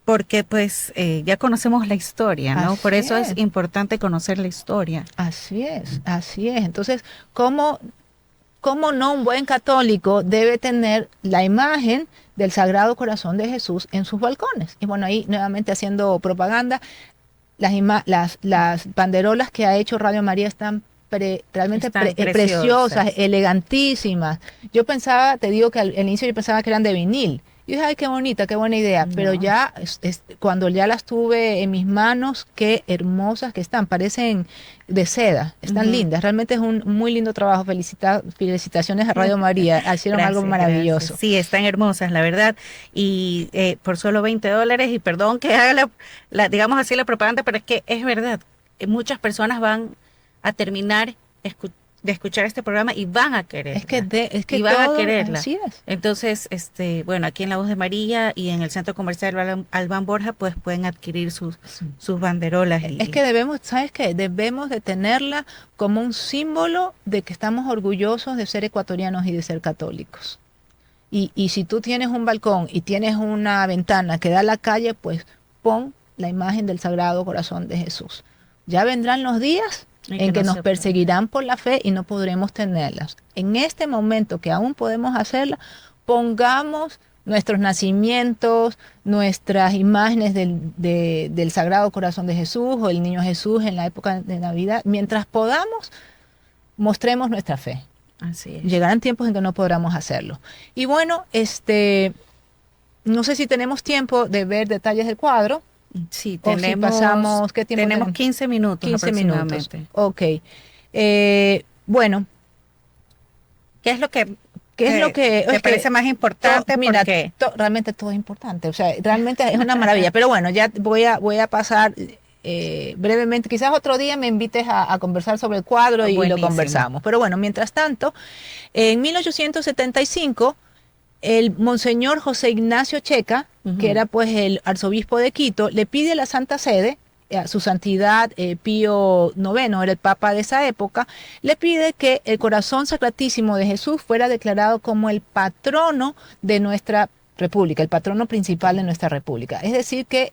Porque pues ya conocemos la historia, ¿no? Por eso es importante conocer la historia. Así es. Entonces, ¿cómo no un buen católico debe tener la imagen del Sagrado Corazón de Jesús en sus balcones? Y bueno, ahí nuevamente haciendo propaganda, las banderolas que ha hecho Radio María están realmente preciosas, elegantísimas. Yo pensaba, te digo que al inicio yo pensaba que eran de vinil. Y dije, ay, qué bonita, qué buena idea. No. Pero ya, cuando ya las tuve en mis manos, qué hermosas que están. Parecen de seda, están lindas. Realmente es un muy lindo trabajo. Felicitaciones a Radio María. Hicieron algo maravilloso. Gracias. Sí, están hermosas, la verdad. Y por solo $20, y perdón que haga digamos así la propaganda, pero es que es verdad. Muchas personas van a terminar de escuchar este programa y van a quererla. Es que van a quererla. Así es. Entonces, bueno, aquí en La Voz de María y en el Centro Comercial Albán Borja, pues pueden adquirir sus banderolas. Es que ¿sabes qué? Debemos de tenerla como un símbolo de que estamos orgullosos de ser ecuatorianos y de ser católicos. Y si tú tienes un balcón y tienes una ventana que da a la calle, pues pon la imagen del Sagrado Corazón de Jesús. Ya vendrán los días en que nos perseguirán por la fe y no podremos tenerlas. En este momento que aún podemos hacerla, pongamos nuestros nacimientos, nuestras imágenes del Sagrado Corazón de Jesús o el Niño Jesús en la época de Navidad. Mientras podamos, mostremos nuestra fe. Así es. Llegarán tiempos en que no podremos hacerlo. Y bueno, no sé si tenemos tiempo de ver detalles del cuadro. Sí, ¿qué tiempo tenemos? 15 minutos 15 minutos. Ok. Bueno. ¿Qué es lo que te parece más importante? Mira, realmente todo es importante. O sea, realmente es una maravilla. Pero bueno, ya voy a pasar brevemente. Quizás otro día me invites a conversar sobre el cuadro y lo conversamos. Pero bueno, mientras tanto, en 1875, el monseñor José Ignacio Checa, que era pues el arzobispo de Quito, le pide a la Santa Sede, a su santidad Pío IX, era el papa de esa época, le pide que el corazón sacratísimo de Jesús fuera declarado como el patrono de nuestra república, el patrono principal de nuestra república. Es decir, que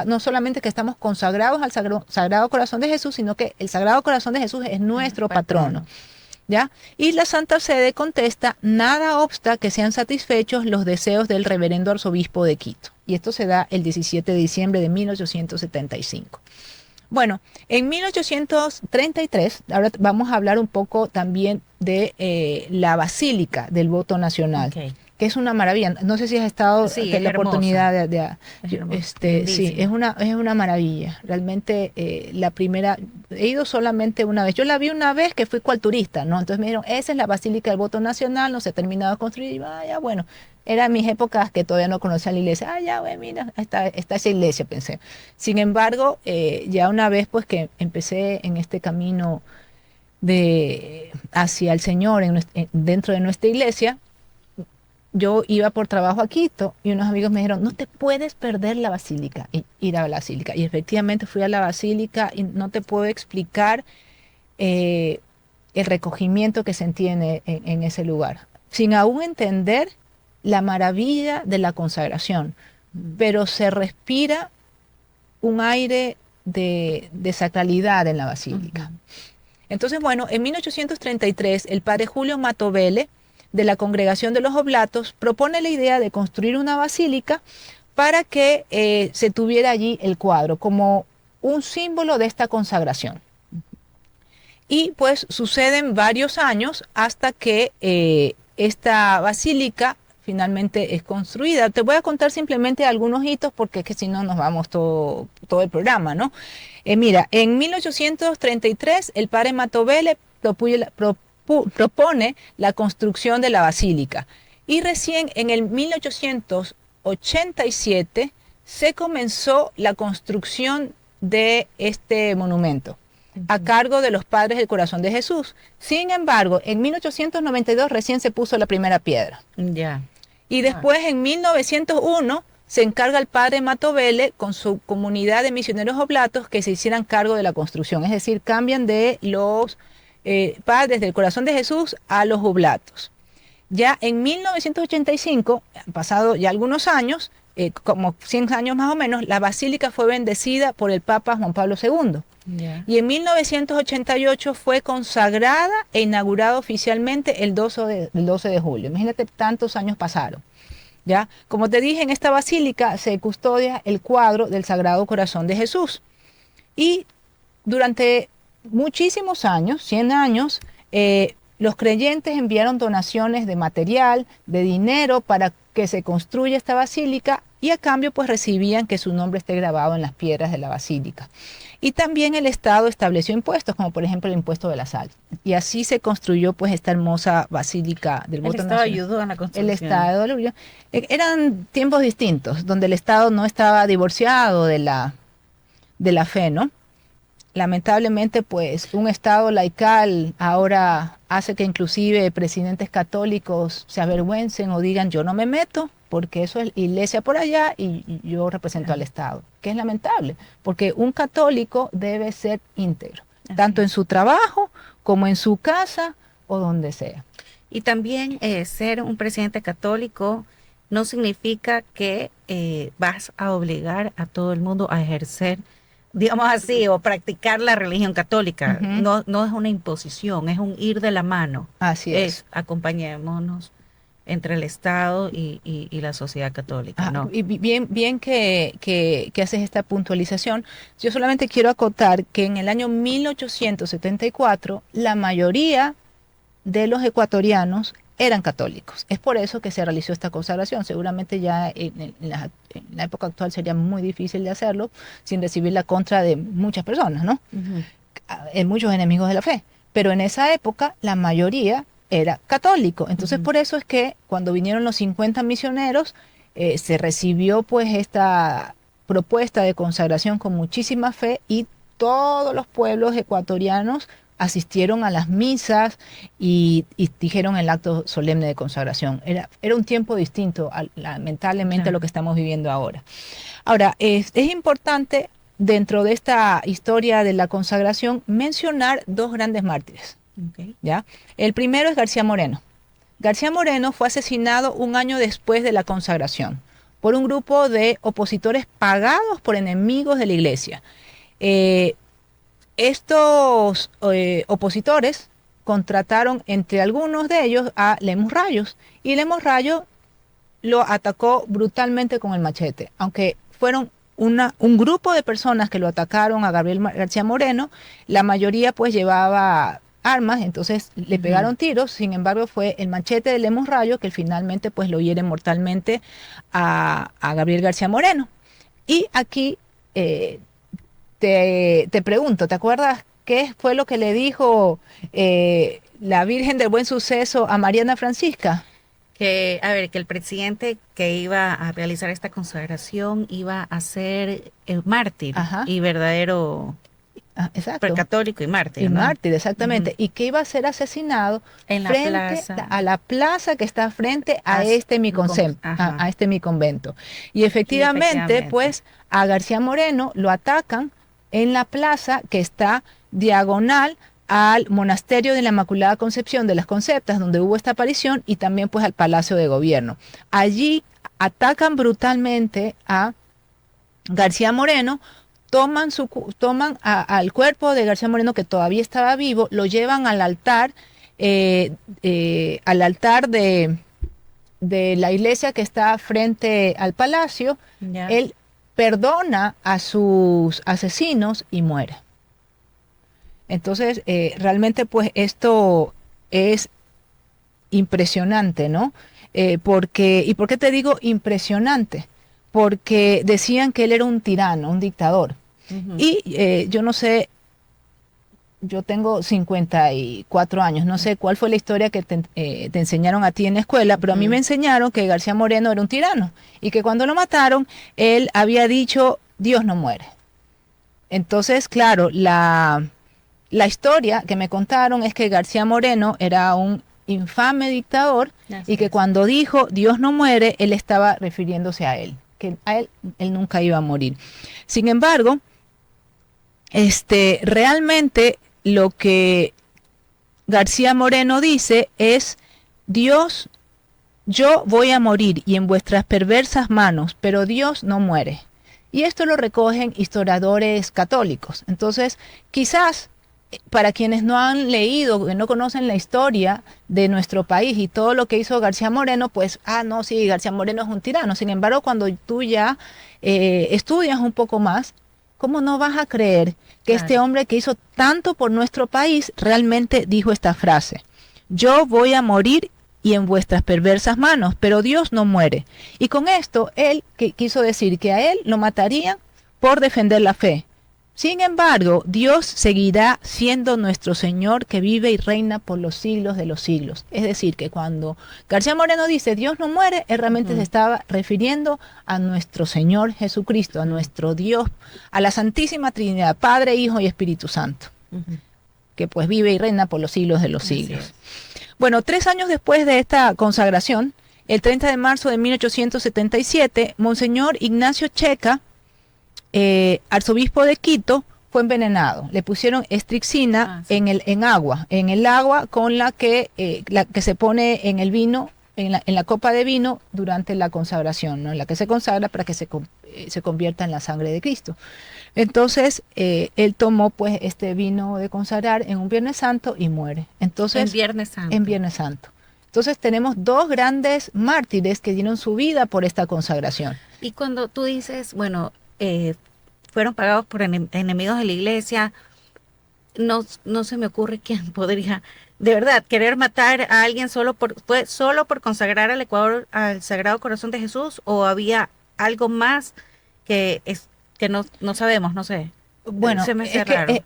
no solamente que estamos consagrados al Sagrado Corazón de Jesús, sino que el Sagrado Corazón de Jesús es nuestro patrono. ¿Ya? Y la Santa Sede contesta, nada obsta que sean satisfechos los deseos del reverendo arzobispo de Quito. Y esto se da el 17 de diciembre de 1875. Bueno, en 1833, ahora vamos a hablar un poco también de la Basílica del Voto Nacional, que es una maravilla. No sé si has estado Sí, en la hermosa. oportunidad Es hermosa, sí, lindísima. es una maravilla. Realmente la primera, he ido solamente una vez. Yo la vi una vez que fui cual turista, ¿no? Entonces me dijeron, esa es la Basílica del Voto Nacional, no se ha terminado de construir. Y vaya, bueno, eran mis épocas que todavía no conocía la iglesia. Ah, ya, güey, mira, está esa iglesia, pensé. Sin embargo, ya una vez pues que empecé en este camino hacia el Señor dentro de nuestra iglesia, yo iba por trabajo a Quito y unos amigos me dijeron, no te puedes perder la basílica, ir a la basílica. Y efectivamente fui a la basílica y no te puedo explicar eh, el recogimiento que sentí en ese lugar, sin aún entender la maravilla de la consagración, pero se respira un aire de sacralidad en la basílica. Ujú. Entonces, bueno, en 1833 el padre Julio Matovele, de la Congregación de los Oblatos, propone la idea de construir una basílica para que se tuviera allí el cuadro como un símbolo de esta consagración. Y pues suceden varios años hasta que esta basílica finalmente es construida. Te voy a contar simplemente algunos hitos porque es que si no nos vamos todo el programa, ¿no? Mira, en 1833 el padre Matovele propone la construcción de la basílica y recién en el 1887 se comenzó la construcción de este monumento a cargo de los Padres del Corazón de Jesús. Sin embargo, en 1892 recién se puso la primera piedra. Ya. Y después, en 1901, se encarga el padre Matovele con su comunidad de misioneros oblatos que se hicieran cargo de la construcción. Es decir, cambian de los Padres del Corazón de Jesús a los oblatos. Ya en 1985, han pasado ya algunos años, como 100 años más o menos, la basílica fue bendecida por el Papa Juan Pablo II. Ya. Y en 1988 fue consagrada e inaugurada oficialmente el 12 de julio. Imagínate, tantos años pasaron. ¿Ya? Como te dije, en esta basílica se custodia el cuadro del Sagrado Corazón de Jesús. Y durante muchísimos años, 100 años, los creyentes enviaron donaciones de material, de dinero para que se construya esta basílica y a cambio pues recibían que su nombre esté grabado en las piedras de la basílica. Y también el Estado estableció impuestos, como por ejemplo el impuesto de la sal. Y así se construyó pues esta hermosa basílica del Voto Estado Nacional. ayudó en la El construcción. Estado lo ayudó. Eran tiempos distintos, donde el Estado no estaba divorciado de la fe, ¿no? Lamentablemente, pues, un Estado laical ahora hace que inclusive presidentes católicos se avergüencen o digan, yo no me meto, porque eso es iglesia por allá y yo represento al Estado, que es lamentable, porque un católico debe ser íntegro, tanto en su trabajo como en su casa o donde sea. Y también ser un presidente católico no significa que vas a obligar a todo el mundo a ejercer, digamos así, o practicar la religión católica. No, no es una imposición, es un ir de la mano. Así es. Acompañémonos entre el Estado y la sociedad católica, ¿no? Y bien que haces esta puntualización. Yo solamente quiero acotar que en el año 1874 la mayoría de los ecuatorianos eran católicos. Es por eso que se realizó esta consagración. Seguramente ya en la época actual sería muy difícil de hacerlo sin recibir la contra de muchas personas, ¿no? Muchos enemigos de la fe. Pero en esa época la mayoría era católico. Entonces por eso es que cuando vinieron los 50 misioneros se recibió pues esta propuesta de consagración con muchísima fe y todos los pueblos ecuatorianos asistieron a las misas y dijeron el acto solemne de consagración. Era un tiempo distinto, lamentablemente, a lo que estamos viviendo ahora. Ahora, es importante, dentro de esta historia de la consagración, mencionar dos grandes mártires. ¿Ya? El primero es García Moreno. García Moreno fue asesinado un año después de la consagración por un grupo de opositores pagados por enemigos de la iglesia. Estos opositores contrataron entre algunos de ellos a Lemus Rayos y Lemus Rayos lo atacó brutalmente con el machete. Aunque fueron un grupo de personas que lo atacaron a Gabriel García Moreno, la mayoría pues llevaba armas, entonces le pegaron tiros. Sin embargo, fue el machete de Lemus Rayo que finalmente pues lo hiere mortalmente a Gabriel García Moreno. Y aquí te pregunto, ¿te acuerdas qué fue lo que le dijo la Virgen del Buen Suceso a Mariana Francisca? Que, a ver, que el presidente que iba a realizar esta consagración iba a ser el mártir Ajá. y verdadero Exacto. católico y mártir, Y ¿no? mártir, exactamente. Y que iba a ser asesinado En la frente plaza. a la plaza que está frente a Ajá. este mi convento. Y efectivamente, pues a García Moreno lo atacan en la plaza que está diagonal al monasterio de la Inmaculada Concepción de las Conceptas, donde hubo esta aparición, y también pues al Palacio de Gobierno. Allí atacan brutalmente a García Moreno, toman al cuerpo de García Moreno, que todavía estaba vivo, lo llevan al altar de la iglesia que está frente al palacio. Ya. Él perdona a sus asesinos y muere. Entonces, realmente pues esto es impresionante, ¿no? ¿Y por qué te digo impresionante? Porque decían que él era un tirano, un dictador. Y yo no sé, yo tengo 54 años, no sé cuál fue la historia que te enseñaron a ti en la escuela, pero a mí me enseñaron que García Moreno era un tirano y que cuando lo mataron, él había dicho, Dios no muere. Entonces, claro, la historia que me contaron es que García Moreno era un infame dictador y que cuando dijo Dios no muere, él estaba refiriéndose a él, que a él nunca iba a morir. Sin embargo, realmente lo que García Moreno dice es, Dios, yo voy a morir y en vuestras perversas manos, pero Dios no muere. Y esto lo recogen historiadores católicos. Entonces, quizás para quienes no han leído, que no conocen la historia de nuestro país y todo lo que hizo García Moreno, pues, no, sí, García Moreno es un tirano. Sin embargo, cuando tú ya estudias un poco más, ¿cómo no vas a creer que este hombre que hizo tanto por nuestro país realmente dijo esta frase? Yo voy a morir y en vuestras perversas manos, pero Dios no muere. Y con esto, él quiso decir que a él lo matarían por defender la fe. Sin embargo, Dios seguirá siendo nuestro Señor que vive y reina por los siglos de los siglos. Es decir, que cuando García Moreno dice Dios no muere, él realmente se estaba refiriendo a nuestro Señor Jesucristo, a nuestro Dios, a la Santísima Trinidad, Padre, Hijo y Espíritu Santo, que pues vive y reina por los siglos de los siglos. Bueno, 3 años después de esta consagración, el 30 de marzo de 1877, Monseñor Ignacio Checa, arzobispo de Quito, fue envenenado. Le pusieron estricnina en el agua con la que se pone en el vino, en la copa de vino durante la consagración, ¿no? En la que se consagra para que se convierta en la sangre de Cristo. Entonces, él tomó pues este vino de consagrar en un Viernes Santo y muere. Entonces, en Viernes Santo. En Viernes Santo. Entonces tenemos 2 grandes mártires que dieron su vida por esta consagración. Y cuando tú dices, bueno, fueron pagados por enemigos de la iglesia, no se me ocurre quién podría, de verdad, querer matar a alguien fue solo por consagrar al Ecuador al Sagrado Corazón de Jesús, o había algo más que no sabemos, no sé. Bueno,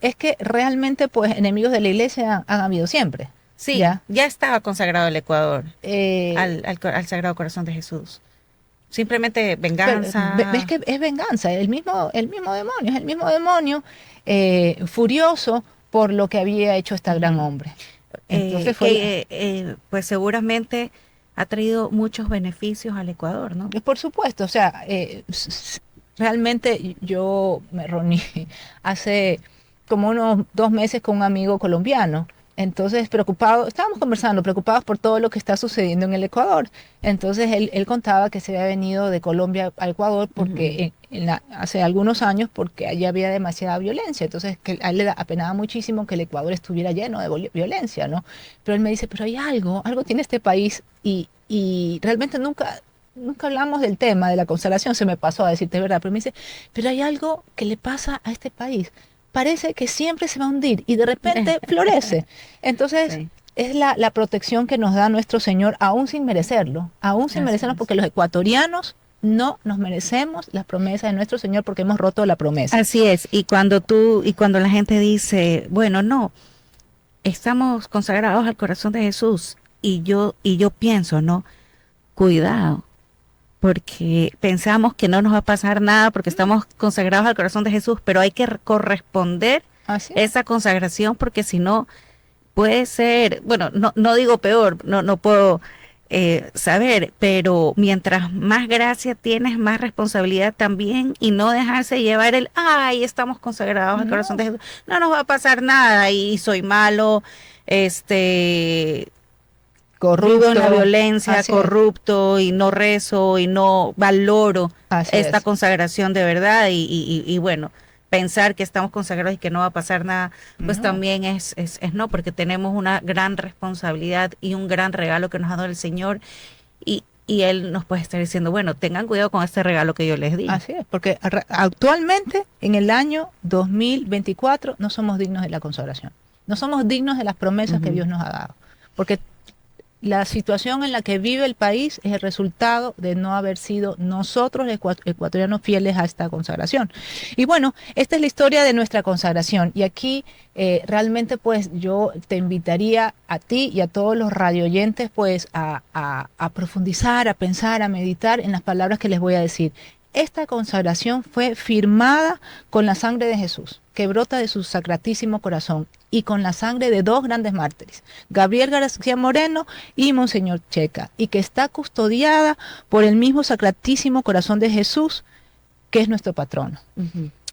es que realmente pues enemigos de la iglesia han habido siempre. Sí, ya estaba consagrado el Ecuador al Sagrado Corazón de Jesús. Simplemente venganza. Ves que es venganza, el mismo demonio, es el mismo demonio furioso por lo que había hecho este gran hombre. Entonces pues seguramente ha traído muchos beneficios al Ecuador, ¿no? Por supuesto, o sea, realmente yo me reuní hace como unos 2 meses con un amigo colombiano. Entonces, estábamos conversando, preocupados por todo lo que está sucediendo en el Ecuador. Entonces, él contaba que se había venido de Colombia al Ecuador porque hace algunos años, porque allí había demasiada violencia. Entonces, que a él le apenaba muchísimo que el Ecuador estuviera lleno de violencia, ¿no? Pero él me dice, pero hay algo tiene este país y realmente nunca hablamos del tema de la consagración, se me pasó a decirte verdad, pero me dice, pero hay algo que le pasa a este país. parece que siempre se va a hundir y de repente florece. Entonces, Sí. es la protección que nos da nuestro Señor, aún sin merecerlo, porque los ecuatorianos no nos merecemos las promesas de nuestro Señor porque hemos roto la promesa. Así es, y cuando la gente dice, bueno, no, estamos consagrados al corazón de Jesús, y yo pienso, no, cuidado, porque pensamos que no nos va a pasar nada porque estamos consagrados al corazón de Jesús, pero hay que corresponder Así es. esa consagración, porque si no puede ser, bueno, no digo peor, no puedo saber, pero mientras más gracia tienes, más responsabilidad también, y no dejarse llevar ay, estamos consagrados al corazón de Jesús, no nos va a pasar nada, y soy malo, vivo en la violencia, Así es. corrupto, y no rezo, y no valoro Así esta es. consagración de verdad, y bueno, pensar que estamos consagrados y que no va a pasar nada, pues No. también es no, porque tenemos una gran responsabilidad y un gran regalo que nos ha dado el Señor, y Él nos puede estar diciendo, bueno, tengan cuidado con este regalo que yo les di. Así es, porque actualmente, en el año 2024, no somos dignos de la consagración. No somos dignos de las promesas que Dios nos ha dado. Porque la situación en la que vive el país es el resultado de no haber sido nosotros los ecuatorianos fieles a esta consagración. Y bueno, esta es la historia de nuestra consagración. Y aquí realmente pues yo te invitaría a ti y a todos los radioyentes pues a profundizar, a pensar, a meditar en las palabras que les voy a decir. Esta consagración fue firmada con la sangre de Jesús, que brota de su sacratísimo corazón, y con la sangre de dos grandes mártires, Gabriel García Moreno y Monseñor Checa, y que está custodiada por el mismo sacratísimo corazón de Jesús, que es nuestro patrono.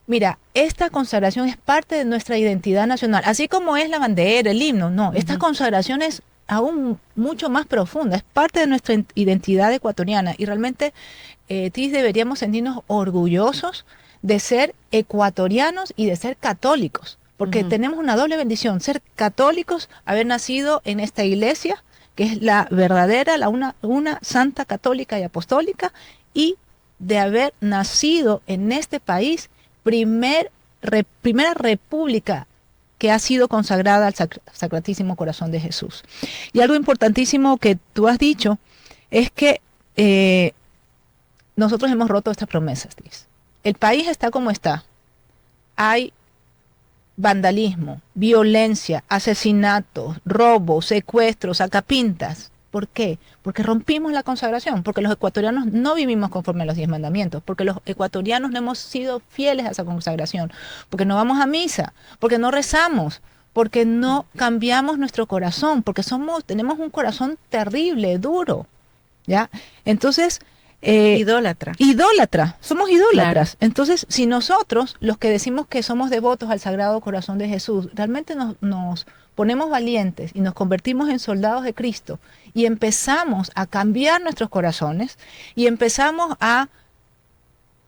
Mira, esta consagración es parte de nuestra identidad nacional, así como es la bandera, el himno. No, esta consagración es aún mucho más profunda, es parte de nuestra identidad ecuatoriana, y realmente deberíamos sentirnos orgullosos de ser ecuatorianos y de ser católicos, porque tenemos una doble bendición: ser católicos, haber nacido en esta iglesia, que es la verdadera, una santa, católica y apostólica, y de haber nacido en este país, primera república que ha sido consagrada al Sacratísimo Corazón de Jesús. Y algo importantísimo que tú has dicho es que nosotros hemos roto estas promesas, Liz. El país está como está. Hay vandalismo, violencia, asesinatos, robos, secuestros, sacapintas. ¿Por qué? Porque rompimos la consagración, porque los ecuatorianos no vivimos conforme a los 10 mandamientos, porque los ecuatorianos no hemos sido fieles a esa consagración, porque no vamos a misa, porque no rezamos, porque no cambiamos nuestro corazón, porque tenemos un corazón terrible, duro, ¿ya? Entonces, Idólatra. Somos idólatras. Claro. Entonces, si nosotros, los que decimos que somos devotos al Sagrado Corazón de Jesús, realmente nos ponemos valientes y nos convertimos en soldados de Cristo y empezamos a cambiar nuestros corazones y empezamos a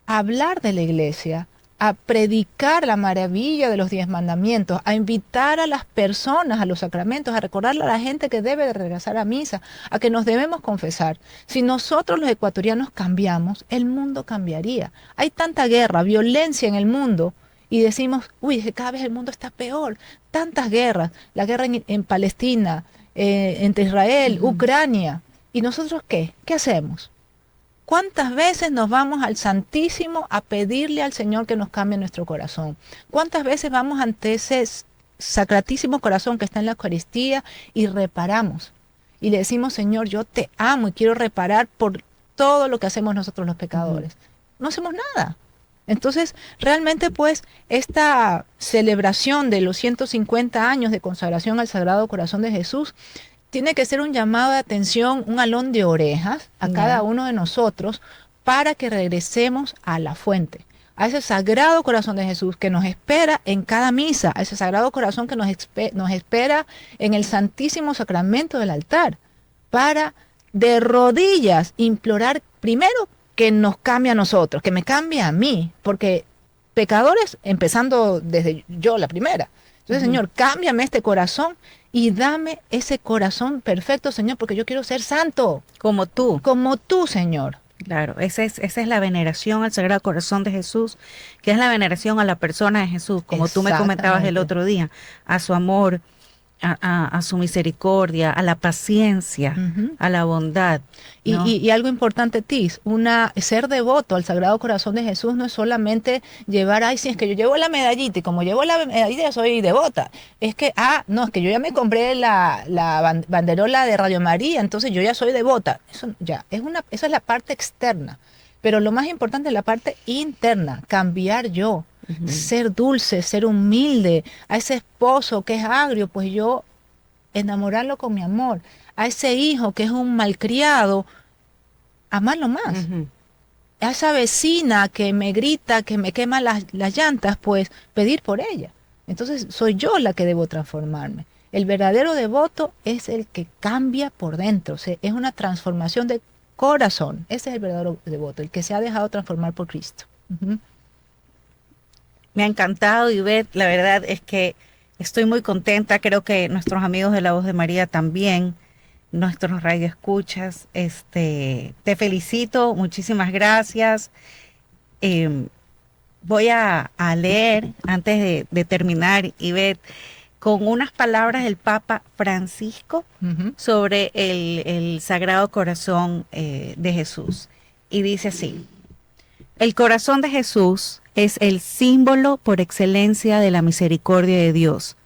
hablar de la iglesia, a predicar la maravilla de los 10 mandamientos, a invitar a las personas a los sacramentos, a recordarle a la gente que debe de regresar a misa, a que nos debemos confesar. Si nosotros los ecuatorianos cambiamos, el mundo cambiaría. Hay tanta guerra, violencia en el mundo, y decimos, uy, cada vez el mundo está peor. Tantas guerras, la guerra en Palestina, entre Israel, Ucrania. ¿Y nosotros qué? ¿Qué hacemos? ¿Cuántas veces nos vamos al Santísimo a pedirle al Señor que nos cambie nuestro corazón? ¿Cuántas veces vamos ante ese sacratísimo corazón que está en la Eucaristía y reparamos? Y le decimos, Señor, yo te amo y quiero reparar por todo lo que hacemos nosotros los pecadores. No hacemos nada. Entonces, realmente pues esta celebración de los 150 años de consagración al Sagrado Corazón de Jesús tiene que ser un llamado de atención, un alón de orejas a cada uno de nosotros para que regresemos a la fuente, a ese Sagrado Corazón de Jesús que nos espera en cada misa, a ese Sagrado Corazón que nos espera en el Santísimo Sacramento del altar, para de rodillas implorar primero que nos cambie a nosotros, que me cambie a mí, porque pecadores, empezando desde yo la primera. Entonces, Señor, cámbiame este corazón y dame ese corazón perfecto, Señor, porque yo quiero ser santo. Como tú. Como tú, Señor. Claro, esa es la veneración al Sagrado Corazón de Jesús, que es la veneración a la persona de Jesús, como tú me comentabas el Exactamente. otro día, a su amor, a su misericordia, a la paciencia, Ujú. a la bondad, ¿no? Y algo importante, Tis, ser devoto al Sagrado Corazón de Jesús no es solamente llevar, ay, sí, es que yo llevo la medallita y como llevo la medallita soy devota. Es que, no, es que yo ya me compré la banderola de Radio María, entonces yo ya soy devota. Eso ya, esa es la parte externa. Pero lo más importante es la parte interna, cambiar yo, Ujú. ser dulce, ser humilde. A ese esposo que es agrio, pues yo enamorarlo con mi amor. A ese hijo que es un malcriado, amarlo más. Ujú. A esa vecina que me grita, que me quema las llantas, pues pedir por ella. Entonces soy yo la que debo transformarme. El verdadero devoto es el que cambia por dentro, o sea, es una transformación de corazón. Ese es el verdadero devoto, el que se ha dejado transformar por Cristo. Ujú. Me ha encantado, Ivette, la verdad es que estoy muy contenta, creo que nuestros amigos de La Voz de María también, nuestros radioescuchas, te felicito, muchísimas gracias. Em, Voy a leer, antes de terminar, Ivette, con unas palabras del Papa Francisco Ujú. sobre el Sagrado Corazón de Jesús. Y dice así: el corazón de Jesús es el símbolo por excelencia de la misericordia de Dios,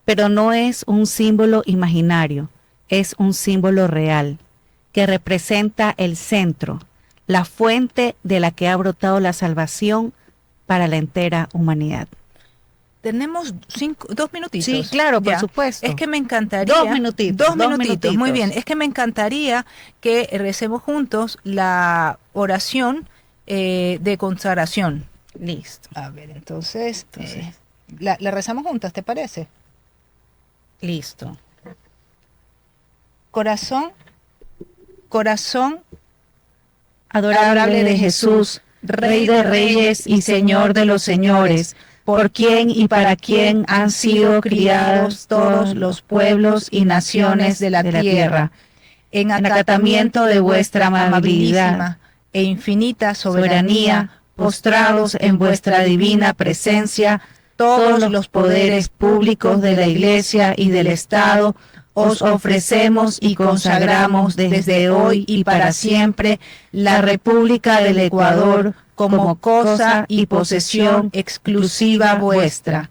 pero no es un símbolo imaginario, es un símbolo real, que representa el centro, la fuente de la que ha brotado la salvación para la entera humanidad. Tenemos 2 minutitos. Sí, claro, por Ya. supuesto. Es que me encantaría. 2 minutitos, Dos 2 minutitos. muy bien. Es que me encantaría que recemos juntos la oración de consagración. Listo, A ver, entonces, entonces, la rezamos juntas, ¿te parece? listo. Corazón, corazón Adorable de Jesús, Rey de reyes y Señor de los señores, por quien y para quien han sido criados todos los pueblos y naciones de la tierra, en acatamiento de vuestra amabilidad, amabilísima e infinita soberanía, postrados en vuestra divina presencia, todos los poderes públicos de la Iglesia y del Estado, os ofrecemos y consagramos desde hoy y para siempre la República del Ecuador como cosa y posesión exclusiva vuestra.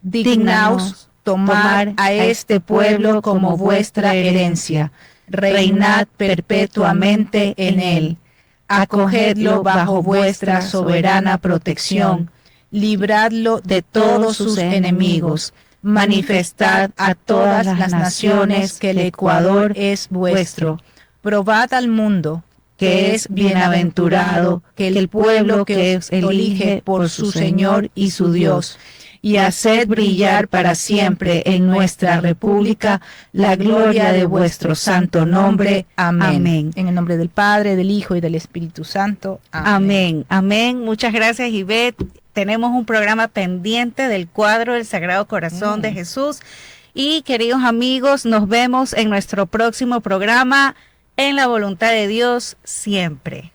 dignaos tomar a este pueblo como vuestra herencia, Reinad perpetuamente en él. Acogedlo bajo vuestra soberana protección. libradlo De todos sus enemigos. Manifestad a todas las naciones que el Ecuador es vuestro, Probad al mundo que es bienaventurado que el pueblo que os elige por su Señor y su Dios, y haced brillar para siempre en nuestra República la gloria de vuestro santo nombre. Amén. En el nombre del Padre, del Hijo y del Espíritu Santo. Amén, amén. Muchas gracias, Ivette. Tenemos un programa pendiente del cuadro del Sagrado Corazón de Jesús. Y queridos amigos, nos vemos en nuestro próximo programa, en la voluntad de Dios siempre.